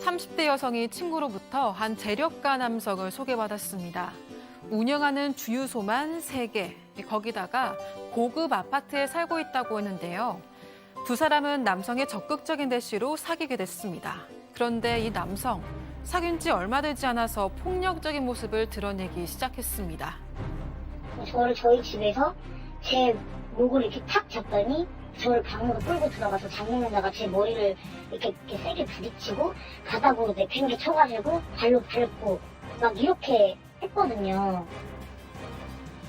30대 여성이 친구로부터 한 재력가 남성을 소개받았습니다. 운영하는 주유소만 3개, 거기다가 고급 아파트에 살고 있다고 했는데요. 두 사람은 남성의 적극적인 대시로 사귀게 됐습니다. 그런데 이 남성, 사귄 지 얼마 되지 않아서 폭력적인 모습을 드러내기 시작했습니다. 저를 저희 집에서 제 목을 이렇게 탁 잡더니 저를 방으로 끌고 들어가서 장롱에다가 제 머리를 이렇게 세게 부딪히고 바닥으로 내팽개 쳐가지고 발로 밟고 막 이렇게 했거든요.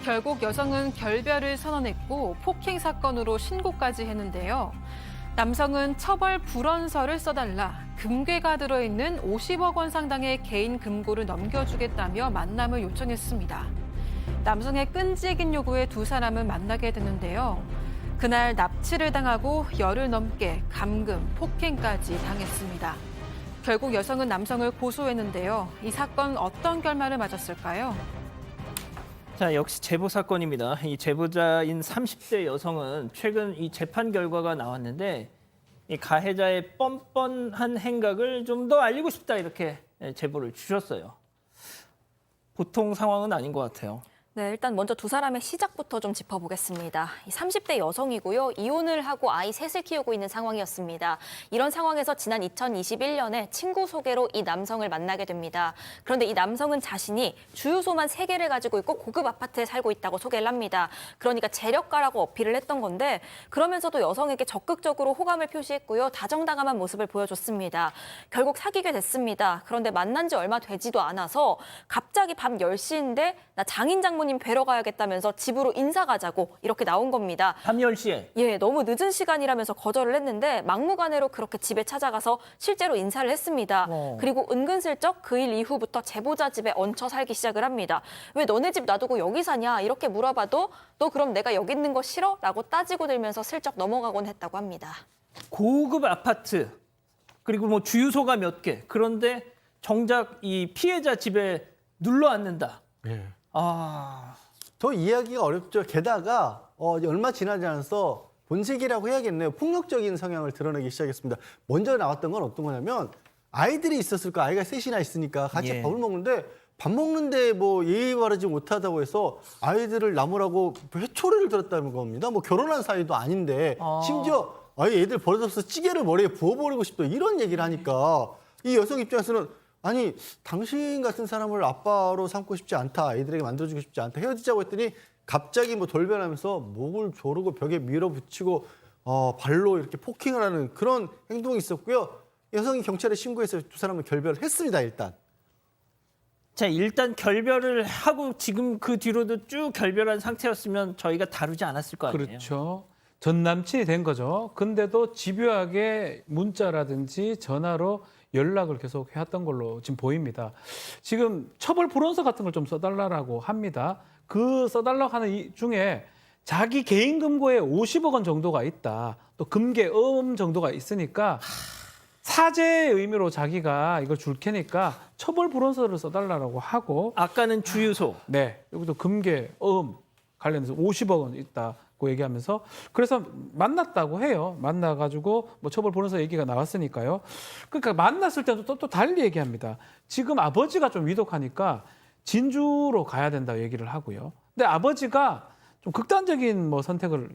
결국 여성은 결별을 선언했고 폭행 사건으로 신고까지 했는데요. 남성은 처벌 불원서를 써달라 금괴가 들어있는 50억 원 상당의 개인 금고를 넘겨주겠다며 만남을 요청했습니다. 남성의 끈질긴 요구에 두 사람은 만나게 되는데요. 그날 납치를 당하고 열흘 넘게 감금, 폭행까지 당했습니다. 결국 여성은 남성을 고소했는데요. 이 사건 어떤 결말을 맞았을까요? 자, 역시 제보 사건입니다. 이 제보자인 30대 여성은 최근 이 재판 결과가 나왔는데 이 가해자의 뻔뻔한 행각을 좀 더 알리고 싶다 이렇게 제보를 주셨어요. 보통 상황은 아닌 것 같아요. 네, 일단 먼저 두 사람의 시작부터 좀 짚어보겠습니다. 30대 여성이고요. 이혼을 하고 아이 셋을 키우고 있는 상황이었습니다. 이런 상황에서 지난 2021년에 친구 소개로 이 남성을 만나게 됩니다. 그런데 이 남성은 자신이 주유소만 3개를 가지고 있고 고급 아파트에 살고 있다고 소개를 합니다. 그러니까 재력가라고 어필을 했던 건데 그러면서도 여성에게 적극적으로 호감을 표시했고요. 다정다감한 모습을 보여줬습니다. 결국 사귀게 됐습니다. 그런데 만난 지 얼마 되지도 않아서 갑자기 밤 10시인데 나 장인 장모님 뵈러 가야겠다면서 집으로 인사 가자고 이렇게 나온 겁니다. 밤 10시에. 예, 너무 늦은 시간이라면서 거절을 했는데 막무가내로 그렇게 집에 찾아가서 실제로 인사를 했습니다. 그리고 은근슬쩍 그 일 이후부터 제보자 집에 얹혀 살기 시작을 합니다. 왜 너네 집 놔두고 여기 사냐 이렇게 물어봐도 너 그럼 내가 여기 있는 거 싫어? 라고 따지고 들면서 슬쩍 넘어가곤 했다고 합니다. 고급 아파트 그리고 뭐 주유소가 몇 개. 그런데 정작 이 피해자 집에 눌러 앉는다. 예. 더 이해하기가 어렵죠. 게다가 얼마 지나지 않아서 본색이라고 해야겠네요. 폭력적인 성향을 드러내기 시작했습니다. 먼저 나왔던 건 어떤 거냐면 아이들이 있었을 거 아이가 셋이나 있으니까 같이 예. 밥을 먹는데 밥 먹는데 뭐 예의 바르지 못하다고 해서 아이들을 나무라고 회초리를 들었다는 겁니다. 뭐 결혼한 사이도 아닌데 심지어 아예 애들 버릇없어 찌개를 머리에 부어버리고 싶다 이런 얘기를 하니까 이 여성 입장에서는 아니 당신 같은 사람을 아빠로 삼고 싶지 않다. 아이들에게 만들어주고 싶지 않다. 헤어지자고 했더니 갑자기 뭐 돌변하면서 목을 조르고 벽에 밀어붙이고 발로 이렇게 폭행을 하는 그런 행동이 있었고요. 여성이 경찰에 신고해서 두 사람은 결별을 했습니다. 일단. 자, 일단 결별을 하고 지금 그 뒤로도 쭉 결별한 상태였으면 저희가 다루지 않았을 거 아니에요. 그렇죠. 전 남친이 된 거죠. 근데도 집요하게 문자라든지 전화로 연락을 계속 해왔던 걸로 지금 보입니다. 지금 처벌 불원서 같은 걸 좀 써달라고 합니다. 그 써달라고 하는 이 중에 자기 개인 금고에 50억 원 정도가 있다. 또 금괴 정도가 있으니까 사죄의 의미로 자기가 이걸 줄 테니까 처벌 불원서를 써달라고 하고 아까는 주유소. 네, 여기도 금괴 관련해서 50억 원 있다고 얘기하면서 그래서 만났다고 해요. 만나가지고 뭐 처벌 불원서 얘기가 나왔으니까요. 그러니까 만났을 때도 또 달리 얘기합니다. 지금 아버지가 좀 위독하니까 진주로 가야 된다 얘기를 하고요. 근데 아버지가 좀 극단적인 뭐 선택을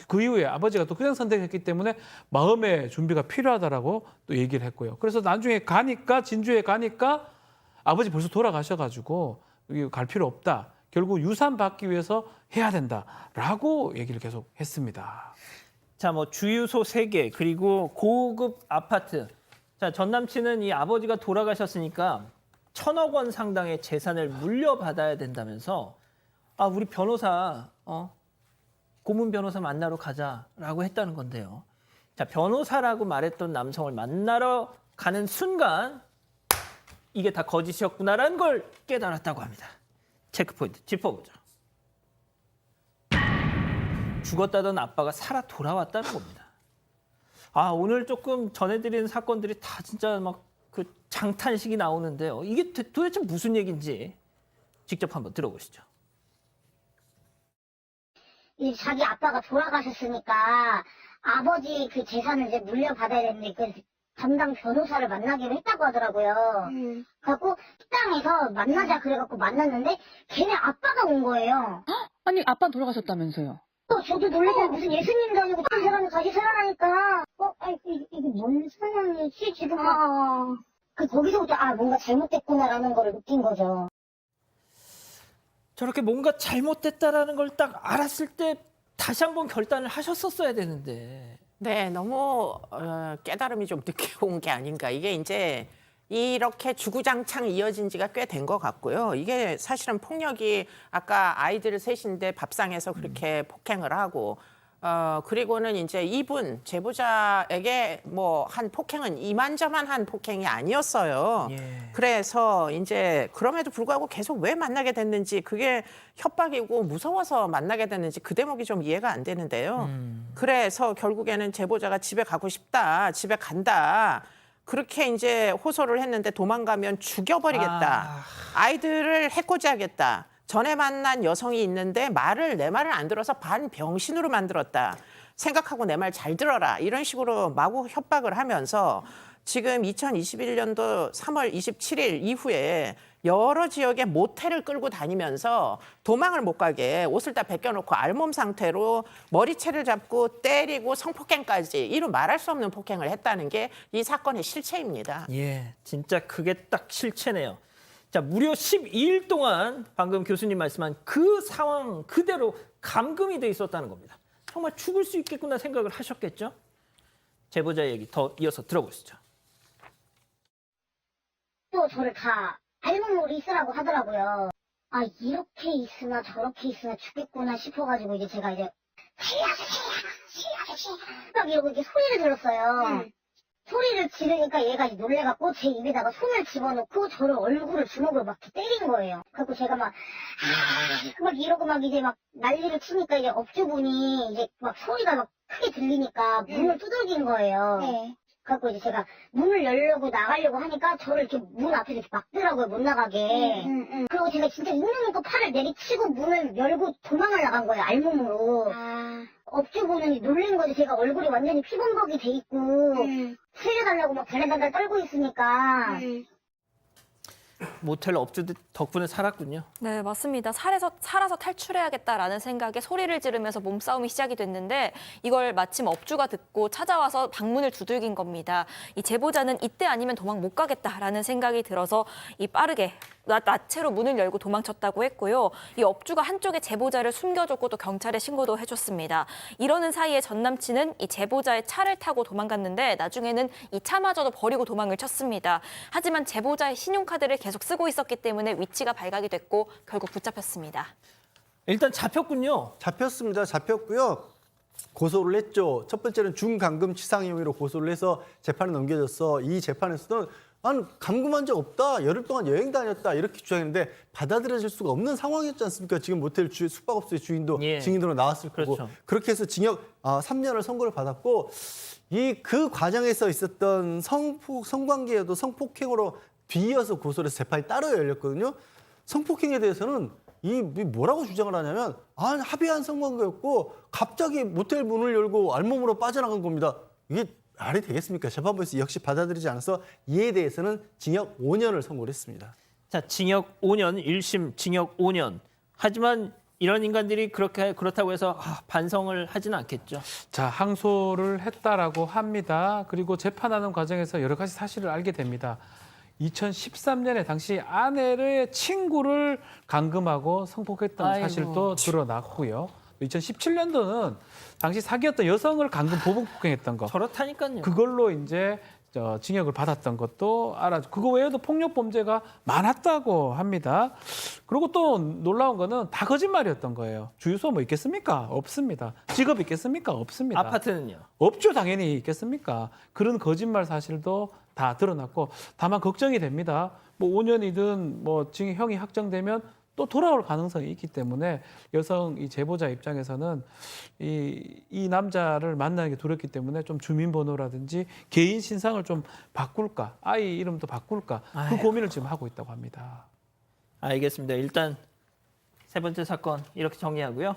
그 이후에 아버지가 또 그냥 선택했기 때문에 마음의 준비가 필요하다라고 또 얘기를 했고요. 그래서 나중에 진주에 가니까 아버지 벌써 돌아가셔가지고 여기 갈 필요 없다. 결국 유산 받기 위해서 해야 된다라고 얘기를 계속 했습니다. 자, 뭐 주유소 3개 그리고 고급 아파트. 자, 전 남친은 이 아버지가 돌아가셨으니까 1,000억 원 상당의 재산을 물려받아야 된다면서 우리 변호사 고문 변호사 만나러 가자라고 했다는 건데요. 자, 변호사라고 말했던 남성을 만나러 가는 순간 이게 다 거짓이었구나라는 걸 깨달았다고 합니다. 체크포인트 짚어보죠. 죽었다던 아빠가 살아 돌아왔다는 겁니다. 오늘 조금 전해드리는 사건들이 다 진짜 막 그 장탄식이 나오는데요. 이게 도대체 무슨 얘기인지 직접 한번 들어보시죠. 자기 아빠가 돌아가셨으니까 아버지 그 재산을 이제 물려받아야 되는데 담당 변호사를 만나기로 했다고 하더라고요. 그래갖고 식당에서 만나자 그래갖고 만났는데 걔네 아빠가 온 거예요. 아니, 아빠는 돌아가셨다면서요? 저도 놀라서 무슨 예수님도 아니고 그 사람이 같이 살아나니까 이게 뭔 상황이지 지금 거기서부터 뭔가 잘못됐구나라는 거를 느낀 거죠. 저렇게 뭔가 잘못됐다라는 걸 딱 알았을 때 다시 한번 결단을 하셨었어야 되는데. 네, 너무 깨달음이 좀 늦게 온 게 아닌가. 이게 이제 이렇게 주구장창 이어진 지가 꽤 된 것 같고요. 이게 사실은 폭력이 아까 아이들 셋인데 밥상에서 그렇게 폭행을 하고 그리고는 이제 이분 제보자에게 뭐 한 폭행은 이만저만한 폭행이 아니었어요. 예. 그래서 이제 그럼에도 불구하고 계속 왜 만나게 됐는지 그게 협박이고 무서워서 만나게 됐는지 그 대목이 좀 이해가 안 되는데요. 그래서 결국에는 제보자가 집에 가고 싶다, 집에 간다. 그렇게 이제 호소를 했는데 도망가면 죽여버리겠다. 아이들을 해코지하겠다. 전에 만난 여성이 있는데 내 말을 안 들어서 반병신으로 만들었다. 생각하고 내 말 잘 들어라. 이런 식으로 마구 협박을 하면서 지금 2021년도 3월 27일 이후에 여러 지역의 모텔을 끌고 다니면서 도망을 못 가게 옷을 다 벗겨놓고 알몸 상태로 머리채를 잡고 때리고 성폭행까지 이루 말할 수 없는 폭행을 했다는 게 이 사건의 실체입니다. 예, 진짜 그게 딱 실체네요. 자, 무려 12일 동안 방금 교수님 말씀한 그 상황 그대로 감금이 돼 있었다는 겁니다. 정말 죽을 수 있겠구나 생각을 하셨겠죠? 제보자 얘기 더 이어서 들어보시죠. 또 저를 다 알몸으로 있으라고 하더라고요. 이렇게 있으나 저렇게 있으나 죽겠구나 싶어가지고 이제 제가 이제 막 이러고 이렇게 소리를 들었어요. 소리를 지르니까 얘가 이제 놀래갖고 제 입에다가 손을 집어넣고 저를 얼굴을 주먹으로 막 이렇게 때린 거예요. 그래갖고 제가 막 이러고 막 이제 막 난리를 치니까 이제 업주분이 이제 막 소리가 막 크게 들리니까 문을 두들긴 거예요. 그래갖고 이제 제가 문을 열려고 나가려고 하니까 저를 이렇게 문 앞에서 이렇게 막더라고요, 못 나가게. 그리고 제가 진짜 있는 힘껏 팔을 내리치고 문을 열고 도망을 나간 거예요, 알몸으로. 업주분은 놀란 거지. 제가 얼굴이 완전히 피범벅이 돼 있고 살려달라고 막 달달달 떨고 있으니까. 모텔 업주들 덕분에 살았군요. 네, 맞습니다. 살아서 탈출해야겠다라는 생각에 소리를 지르면서 몸싸움이 시작이 됐는데 이걸 마침 업주가 듣고 찾아와서 방문을 두들긴 겁니다. 이 제보자는 이때 아니면 도망 못 가겠다라는 생각이 들어서 빠르게 나체로 문을 열고 도망쳤다고 했고요. 이 업주가 한쪽에 제보자를 숨겨줬고 또 경찰에 신고도 해줬습니다. 이러는 사이에 전 남친은 이 제보자의 차를 타고 도망갔는데 나중에는 이 차마저도 버리고 도망을 쳤습니다. 하지만 제보자의 신용카드를 계속 쓰고 있었기 때문에 위치가 발각이 됐고 결국 붙잡혔습니다. 일단 잡혔군요. 잡혔습니다. 잡혔고요. 고소를 했죠. 첫 번째는 중감금치상 혐의로 고소를 해서 재판에 넘겨졌어. 이 재판에서는 감금한 적 없다. 열흘 동안 여행 다녔다. 이렇게 주장했는데 받아들여질 수가 없는 상황이었지 않습니까? 지금 모텔 숙박업소의 주인도 예. 증인으로 나왔을 거고. 그렇죠. 그렇게 해서 징역 3년을 선고를 받았고 그 과정에서 있었던 성관계여도 성폭행으로 뒤이어서 고소를 해서 재판이 따로 열렸거든요. 성폭행에 대해서는 이 뭐라고 주장을 하냐면 합의한 성관계였고 갑자기 모텔 문을 열고 알몸으로 빠져나간 겁니다. 이게 말이 되겠습니까? 재판부에서 역시 받아들이지 않아서 이에 대해서는 징역 5년을 선고를 했습니다. 자, 징역 5년, 1심 징역 5년. 하지만 이런 인간들이 그렇다고 해서 반성을 하지는 않겠죠. 자, 항소를 했다라고 합니다. 그리고 재판하는 과정에서 여러 가지 사실을 알게 됩니다. 2013년에 당시 아내의 친구를 감금하고 성폭했던 사실도 드러났고요. 2017년도는 당시 사귀었던 여성을 감금 보복폭행했던 거. 저렇다니까요. 그걸로 이제 징역을 받았던 것도 알아죠. 그거 외에도 폭력 범죄가 많았다고 합니다. 그리고 또 놀라운 거는 다 거짓말이었던 거예요. 주유소 뭐 있겠습니까? 없습니다. 직업 있겠습니까? 없습니다. 아파트는요? 없죠, 당연히 있겠습니까? 그런 거짓말 사실도 다 드러났고 다만 걱정이 됩니다. 뭐 5년이든 뭐 징역형이 확정되면 또 돌아올 가능성이 있기 때문에 여성 이 제보자 입장에서는 이 남자를 만나기 두렵기 때문에 좀 주민번호라든지 개인 신상을 좀 바꿀까, 아이 이름도 바꿀까 그 고민을 지금 하고 있다고 합니다. 알겠습니다. 일단 세 번째 사건 이렇게 정리하고요.